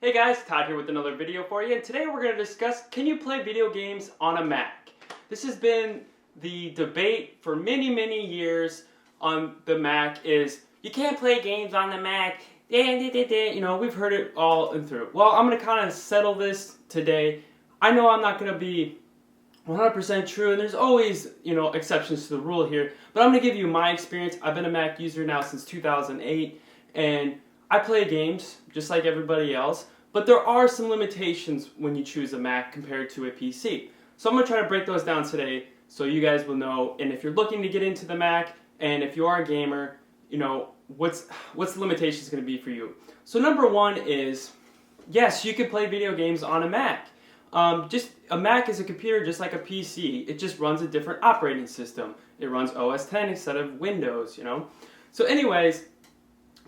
Hey guys, Todd here with another video for you, and today we're going to discuss, can you play video games on a Mac? This has been the debate for many years on the Mac is, you can't play games on the Mac, you know, we've heard it all and through. Well, I'm going to kind of settle this today. I know I'm not going to be 100% true, and there's always, you know, exceptions to the rule here, but I'm going to give you my experience. I've been a Mac user now since 2008, and I play games just like everybody else, but there are some limitations when you choose a Mac compared to a PC. So I'm going to try to break those down today so you guys will know, and if you're looking to get into the Mac, and if you are a gamer, you know, what's the limitations going to be for you. So number one is, yes, you can play video games on a Mac. Just a Mac is a computer just like a PC. It just runs a different operating system. It runs OS X instead of Windows, you know. So anyways,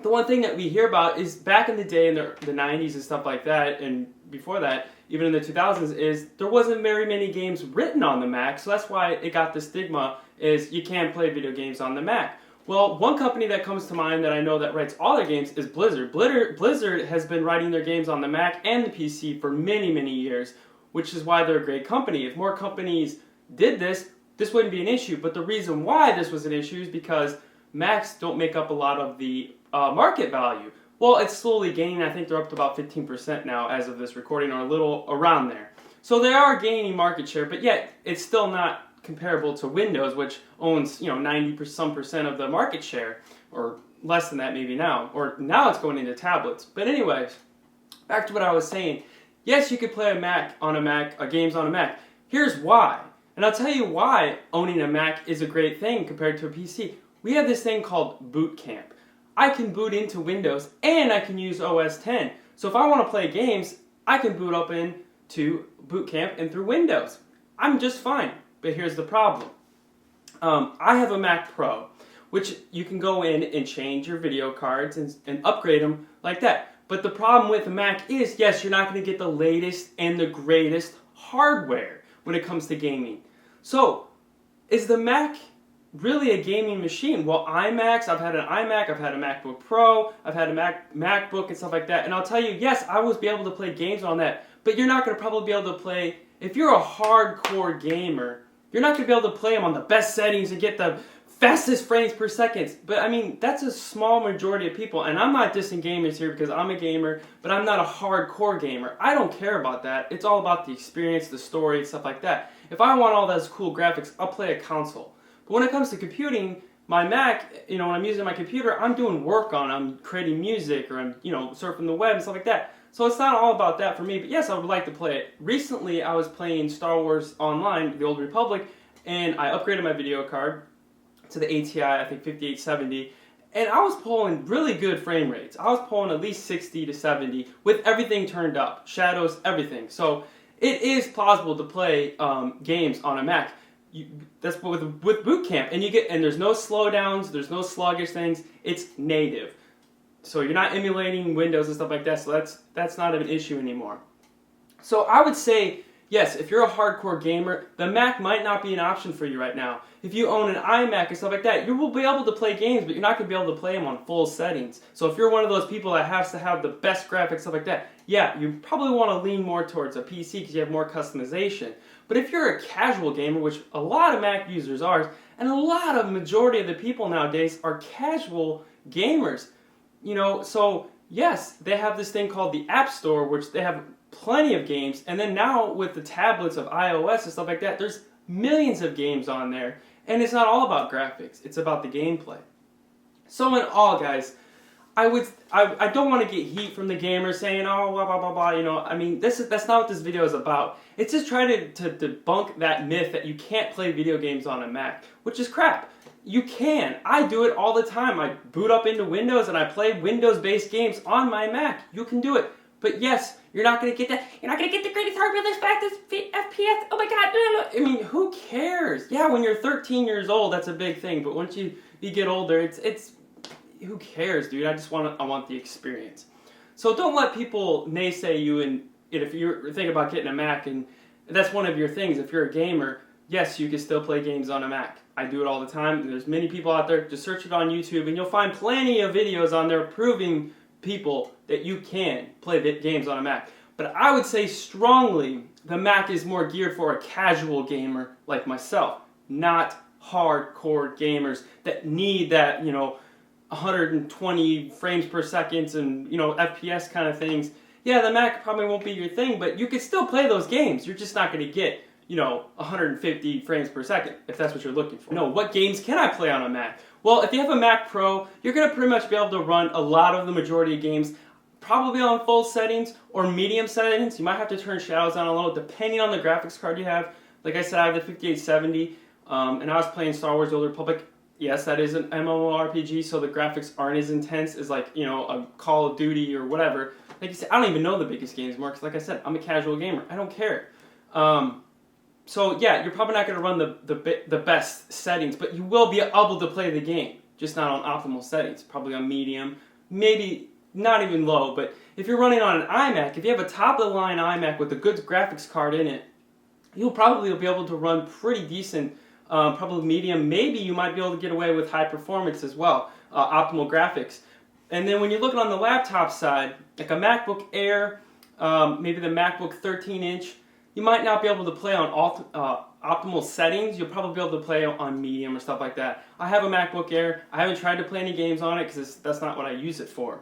the one thing that we hear about is back in the day in the 90s and stuff like that, and before that, even in the 2000s, is there wasn't very many games written on the Mac, so that's why it got the stigma is you can't play video games on the Mac. Well, one company that comes to mind that I know that writes all their games is Blizzard. Blizzard has been writing their games on the Mac and the PC for many years, which is why they're a great company. If more companies did this, this wouldn't be an issue, but the reason why this was an issue is because Macs don't make up a lot of the market value. Well, it's slowly gaining. I think they're up to about 15% now as of this recording, or a little around there. So they are gaining market share, but yet it's still not comparable to Windows, which owns, you know, 90% of the market share, or less than that maybe now. Or now it's going into tablets. But anyways, back to what I was saying. Yes, you could play games on a Mac. Here's why. And I'll tell you why owning a Mac is a great thing compared to a PC. We have this thing called Boot Camp. I can boot into Windows and I can use OS X. So if I want to play games, I can boot up into Boot Camp and through Windows. I'm just fine. But here's the problem. I have a Mac Pro, which you can go in and change your video cards and upgrade them like that. But the problem with the Mac is, yes, you're not going to get the latest and the greatest hardware when it comes to gaming. So, is the Mac really a gaming machine? Well, iMacs, I've had an iMac, I've had a MacBook Pro, I've had a MacBook and stuff like that, and I'll tell you, yes, I will be able to play games on that, but you're not going to probably be able to play, if you're a hardcore gamer, you're not going to be able to play them on the best settings and get the fastest frames per second. But I mean, that's a small majority of people, and I'm not dissing gamers here because I'm a gamer, but I'm not a hardcore gamer. I don't care about that. It's all about the experience, the story, and stuff like that. If I want all those cool graphics, I'll play a console. But when it comes to computing, my Mac, you know, when I'm using my computer, I'm doing work on it. I'm creating music, or I'm, you know, surfing the web and stuff like that. So it's not all about that for me, but yes, I would like to play it. Recently, I was playing Star Wars Online, The Old Republic, and I upgraded my video card to the ATI, I think 5870, and I was pulling really good frame rates. I was pulling at least 60 to 70 with everything turned up, shadows, everything. So it is plausible to play games on a Mac. That's with Boot Camp, and there's no slowdowns, there's no sluggish things. It's native, so you're not emulating Windows and stuff like that. So that's not an issue anymore. So I would say, yes, if you're a hardcore gamer, the Mac might not be an option for you right now. If you own an iMac and stuff like that, you will be able to play games, but you're not going to be able to play them on full settings. So if you're one of those people that has to have the best graphics, stuff like that, yeah, you probably want to lean more towards a PC because you have more customization. But if you're a casual gamer, which a lot of Mac users are, and a majority of the people nowadays are casual gamers, you know, so yes, they have this thing called the App Store, which they have plenty of games, and then now with the tablets of iOS and stuff like that, there's millions of games on there, and it's not all about graphics, it's about the gameplay. So in all, guys, I don't want to get heat from the gamers saying, oh, blah, blah, blah, blah, you know, I mean, that's not what this video is about. It's just trying to debunk that myth that you can't play video games on a Mac, which is crap. You can. I do it all the time. I boot up into Windows and I play Windows-based games on my Mac. You can do it. But yes, you're not going to get that. You're not going to get the greatest hardware, the fastest FPS. Oh my God. I mean, who cares? Yeah, when you're 13 years old, that's a big thing. But once you get older, it's who cares, dude? I want the experience. So don't let people naysay you. And if you're thinking about getting a Mac, and that's one of your things, if you're a gamer, yes, you can still play games on a Mac. I do it all the time. There's many people out there. Just search it on YouTube, and you'll find plenty of videos on there proving people that you can play games on a Mac. But I would say strongly the Mac is more geared for a casual gamer like myself, not hardcore gamers that need that, 120 frames per second and, FPS kind of things. Yeah, the Mac probably won't be your thing, but you can still play those games. You're just not going to get, 150 frames per second, if that's what you're looking for. No, what games can I play on a Mac? Well, if you have a Mac Pro, you're going to pretty much be able to run a lot of the majority of games, probably on full settings or medium settings. You might have to turn shadows down a little, depending on the graphics card you have. Like I said, I have the 5870, and I was playing Star Wars: The Old Republic. Yes, that is an MMORPG, so the graphics aren't as intense as like, a Call of Duty or whatever. Like you said, I don't even know the biggest games more, because like I said, I'm a casual gamer. I don't care. So yeah, you're probably not going to run the best settings, but you will be able to play the game, just not on optimal settings. Probably on medium, maybe not even low. But if you're running on an iMac, if you have a top-of-the-line iMac with a good graphics card in it, you'll probably be able to run pretty decent, probably medium. Maybe you might be able to get away with high performance as well, optimal graphics. And then when you're looking on the laptop side, like a MacBook Air, maybe the MacBook 13-inch, you might not be able to play on optimal settings. You'll probably be able to play on medium or stuff like that. I have a MacBook Air. I haven't tried to play any games on it because that's not what I use it for.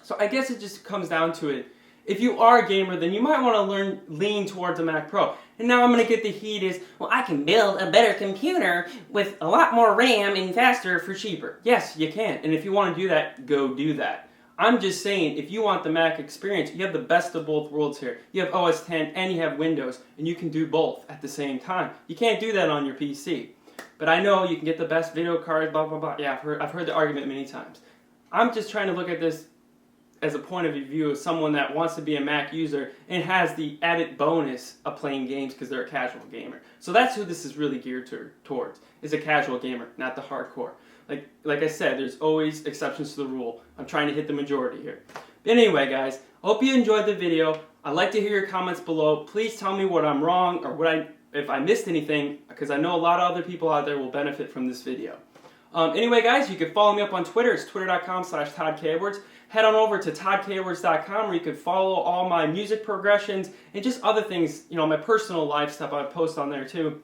So I guess it just comes down to it. If you are a gamer, then you might want to lean towards a Mac Pro. And now I'm going to get the heat is, well, I can build a better computer with a lot more RAM and faster for cheaper. Yes, you can. And if you want to do that, go do that. I'm just saying, if you want the Mac experience, you have the best of both worlds here. You have OS X and you have Windows, and you can do both at the same time. You can't do that on your PC. But I know you can get the best video card, blah, blah, blah. Yeah, I've heard the argument many times. I'm just trying to look at this as a point of view of someone that wants to be a Mac user and has the added bonus of playing games because they're a casual gamer. So that's who this is really geared towards, is a casual gamer, not the hardcore. Like I said, there's always exceptions to the rule. I'm trying to hit the majority here. But anyway, guys, I hope you enjoyed the video. I'd like to hear your comments below. Please tell me what I'm wrong or if I missed anything, because I know a lot of other people out there will benefit from this video. Anyway, guys, you can follow me up on Twitter. It's twitter.com/ToddKEdwards. Head on over to toddkedwards.com where you can follow all my music progressions and just other things, my personal life stuff I post on there too.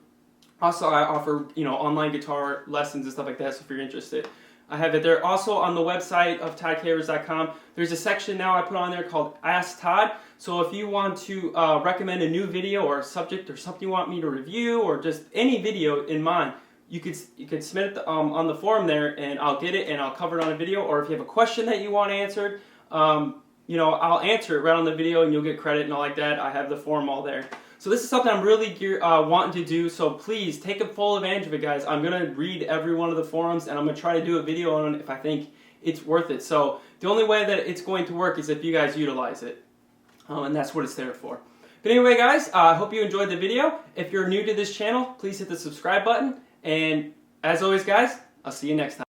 Also, I offer, online guitar lessons and stuff like that, so if you're interested. I have it there. Also, on the website of toddkedwards.com, there's a section now I put on there called Ask Todd. So if you want to recommend a new video or a subject or something you want me to review or just any video in mind, you could submit it on the forum there, and I'll get it and I'll cover it on a video. Or if you have a question that you want answered, I'll answer it right on the video and you'll get credit and all like that. I have the forum all there. So this is something I'm really wanting to do, so please take a full advantage of it, guys. I'm going to read every one of the forums, and I'm going to try to do a video on it if I think it's worth it. So the only way that it's going to work is if you guys utilize it, and that's what it's there for. But anyway, guys, I hope you enjoyed the video. If you're new to this channel, please hit the subscribe button, and as always, guys, I'll see you next time.